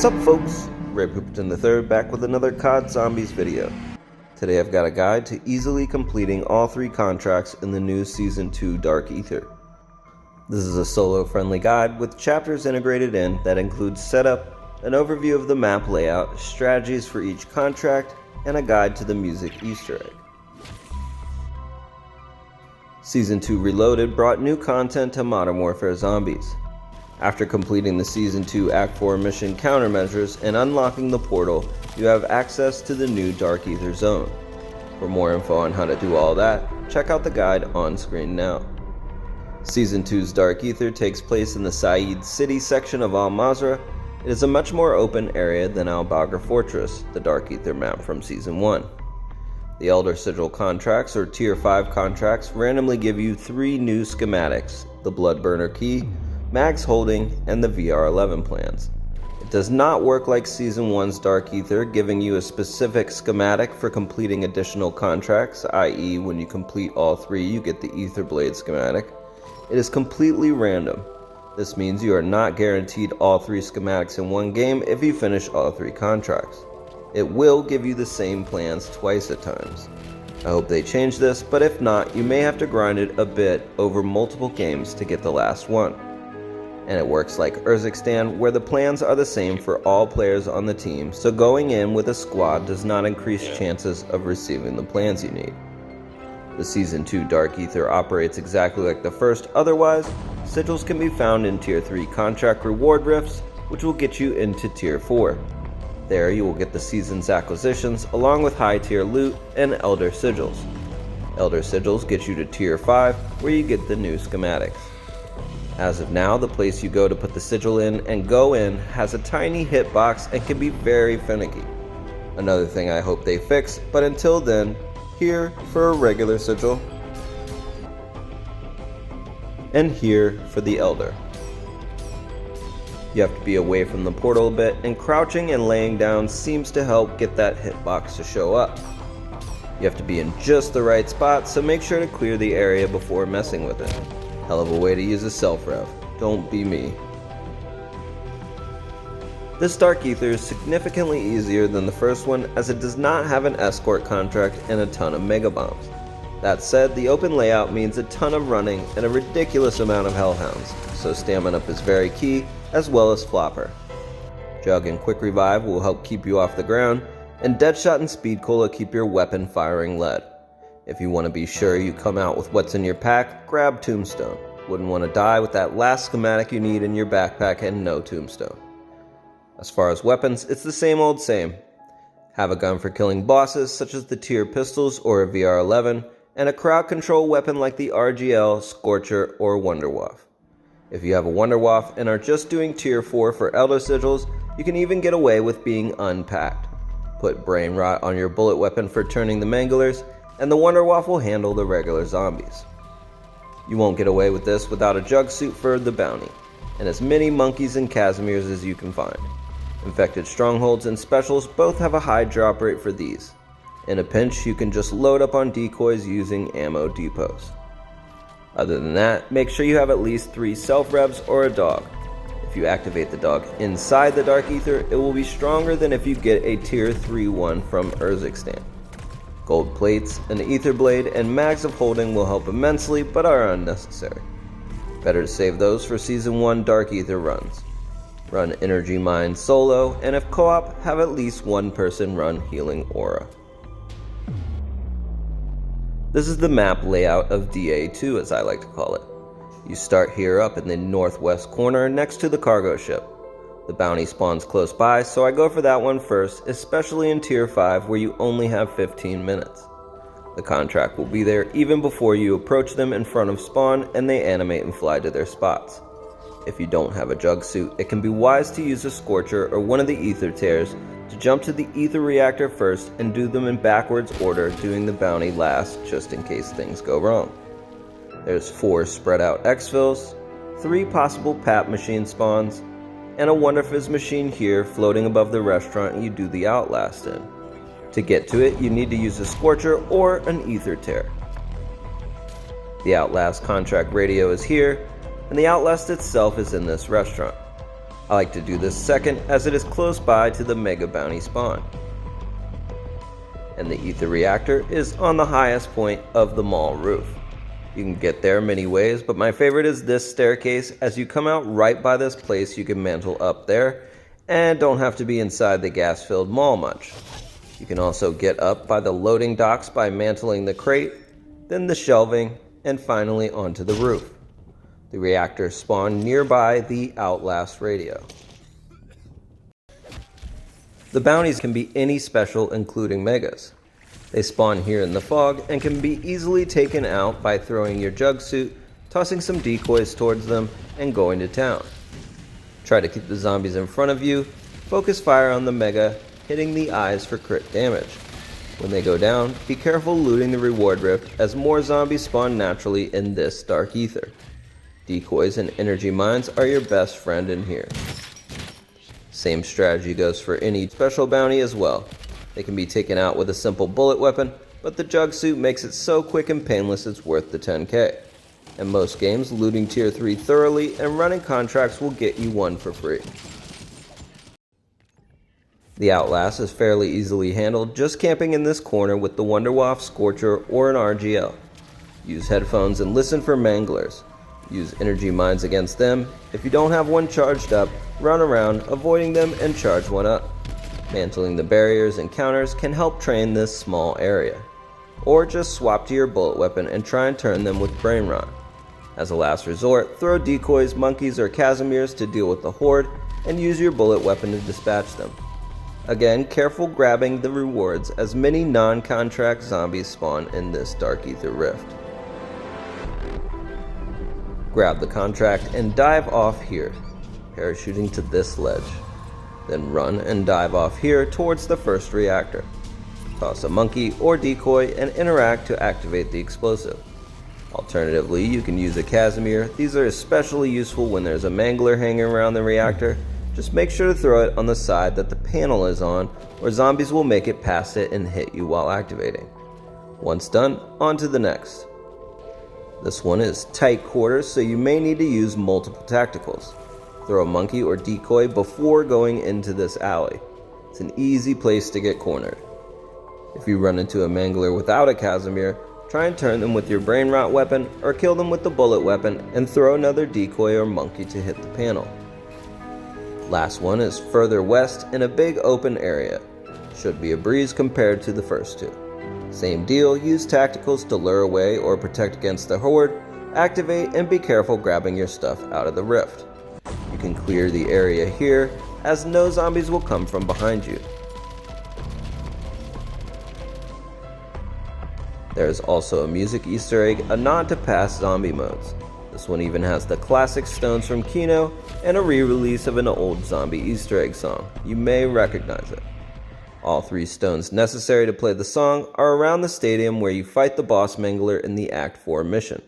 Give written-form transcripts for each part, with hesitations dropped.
Sup folks, Ray Pooperton III back with another COD Zombies video. Today I've got a guide to easily completing all 3 contracts in the new Season 2 Dark Aether. This is a solo friendly guide with chapters integrated in that includes setup, an overview of the map layout, strategies for each contract, and a guide to the music Easter egg. Season 2 Reloaded brought new content to Modern Warfare Zombies. After completing the Season 2 Act 4 mission countermeasures and unlocking the portal, you have access to the new Dark Aether zone. For more info on how to do all that, check out the guide on screen now. Season 2's Dark Aether takes place in the Said City section of Al-Mazrah. It is a much more open area than Al-Baghra Fortress, the Dark Aether map from Season 1. The Elder Sigil contracts, or Tier 5 contracts, randomly give you 3 new schematics: the Bloodburner Key, Mags Holding, and the VR11 plans. It does not work like Season 1's Dark Aether, giving you a specific schematic for completing additional contracts, i.e. when you complete all 3 you get the Aether Blade schematic. It is completely random. This means you are not guaranteed all 3 schematics in one game if you finish all 3 contracts. It will give you the same plans twice at times. I hope they change this, but if not, you may have to grind it a bit over multiple games to get the last one. And it works like Urzikstan, where the plans are the same for all players on the team, so going in with a squad does not increase chances of receiving the plans you need. The Season 2 Dark Aether operates exactly like the first, otherwise, sigils can be found in Tier 3 contract reward rifts, which will get you into Tier 4. There you will get the season's acquisitions, along with high tier loot and Elder Sigils. Elder Sigils get you to Tier 5, where you get the new schematics. As of now, the place you go to put the sigil in and go in has a tiny hitbox and can be very finicky. Another thing I hope they fix, but until then, here for a regular sigil, and here for the Elder. You have to be away from the portal a bit, and crouching and laying down seems to help get that hitbox to show up. You have to be in just the right spot, so make sure to clear the area before messing with it. Hell of a way to use a self-rev. Don't be me. This Dark Aether is significantly easier than the first one, as it does not have an escort contract and a ton of mega bombs. That said, the open layout means a ton of running and a ridiculous amount of hellhounds, so stamina up is very key, as well as flopper. Jug and quick revive will help keep you off the ground, and Deadshot and Speed Cola keep your weapon firing lead. If you want to be sure you come out with what's in your pack, grab Tombstone. Wouldn't want to die with that last schematic you need in your backpack and no Tombstone. As far as weapons, it's the same old same. Have a gun for killing bosses such as the tier pistols or a VR11, and a crowd control weapon like the RGL, Scorcher, or Wonderwaff. If you have a Wonderwaff and are just doing tier 4 for Elder Sigils, you can even get away with being unpacked. Put Brain Rot on your bullet weapon for turning the manglers, and the Wonderwaff will handle the regular zombies. You won't get away with this without a jug suit for the bounty, and as many monkeys and Casimirs as you can find. Infected Strongholds and Specials both have a high drop rate for these. In a pinch, you can just load up on decoys using ammo depots. Other than that, make sure you have at least 3 self-revs or a dog. If you activate the dog inside the Dark Aether, it will be stronger than if you get a Tier 3 one from Urzikstan. Gold plates, an Aether Blade, and Mags of Holding will help immensely, but are unnecessary. Better to save those for Season 1 Dark Aether runs. Run Energy Mine solo, and if co-op, have at least one person run Healing Aura. This is the map layout of DA2, as I like to call it. You start here up in the northwest corner next to the cargo ship. The bounty spawns close by, so I go for that one first, especially in Tier 5 where you only have 15 minutes. The contract will be there even before you approach them in front of spawn, and they animate and fly to their spots. If you don't have a jug suit, it can be wise to use a Scorcher or one of the Aether Tears to jump to the Aether Reactor first and do them in backwards order, doing the bounty last just in case things go wrong. There's 4 spread out exfils, 3 possible PAP machine spawns, and a Wonderfizz machine here floating above the restaurant you do the OUTLAST in. To get to it, you need to use a Scorcher or an Aether Tear. The OUTLAST contract radio is here, and the OUTLAST itself is in this restaurant. I like to do this second as it is close by to the mega bounty spawn. And the Aether reactor is on the highest point of the mall roof. You can get there many ways, but my favorite is this staircase. As you come out right by this place, you can mantle up there and don't have to be inside the gas-filled mall much. You can also get up by the loading docks by mantling the crate, then the shelving, and finally onto the roof. The reactors spawn nearby the OUTLAST radio. The bounties can be any special, including megas. They spawn here in the fog and can be easily taken out by throwing your jug suit, tossing some decoys towards them, and going to town. Try to keep the zombies in front of you, focus fire on the mega, hitting the eyes for crit damage. When they go down, be careful looting the reward rift as more zombies spawn naturally in this dark ether. Decoys and energy mines are your best friend in here. Same strategy goes for any special bounty as well. They can be taken out with a simple bullet weapon, but the jug suit makes it so quick and painless it's worth the 10k. In most games, looting tier 3 thoroughly and running contracts will get you one for free. The OUTLAST is fairly easily handled, just camping in this corner with the Wonderwaff, Scorcher, or an RGL. Use headphones and listen for manglers. Use energy mines against them. If you don't have one charged up, run around, avoiding them and charge one up. Mantling the barriers and counters can help train this small area. Or just swap to your bullet weapon and try and turn them with brain rot. As a last resort, throw decoys, monkeys, or casimirs to deal with the horde, and use your bullet weapon to dispatch them. Again, careful grabbing the rewards as many non-contract zombies spawn in this dark ether rift. Grab the contract and dive off here, parachuting to this ledge. Then run and dive off here towards the first reactor. Toss a monkey or decoy and interact to activate the explosive. Alternatively, you can use a casimir. These are especially useful when there's a mangler hanging around the reactor. Just make sure to throw it on the side that the panel is on, or zombies will make it past it and hit you while activating. Once done, on to the next. This one is tight quarters, so you may need to use multiple tacticals. Throw a monkey or decoy before going into this alley. It's an easy place to get cornered. If you run into a mangler without a casimir, try and turn them with your brain rot weapon or kill them with the bullet weapon and throw another decoy or monkey to hit the panel. Last one is further west in a big open area. Should be a breeze compared to the first two. Same deal, use tacticals to lure away or protect against the horde, activate and be careful grabbing your stuff out of the rift. You can clear the area here as no zombies will come from behind you. There is also a music Easter egg, a nod to past zombie modes. This one even has the classic stones from Kino and a re-release of an old zombie Easter egg song. You may recognize it. All 3 stones necessary to play the song are around the stadium where you fight the boss mangler in the Act 4 mission.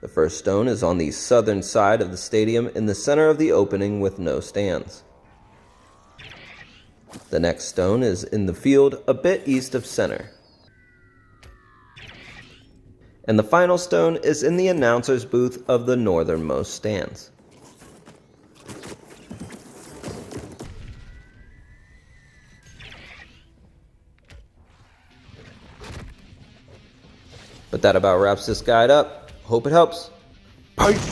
The first stone is on the southern side of the stadium in the center of the opening with no stands. The next stone is in the field a bit east of center. And the final stone is in the announcer's booth of the northernmost stands. But that about wraps this guide up. Hope it helps. Peace!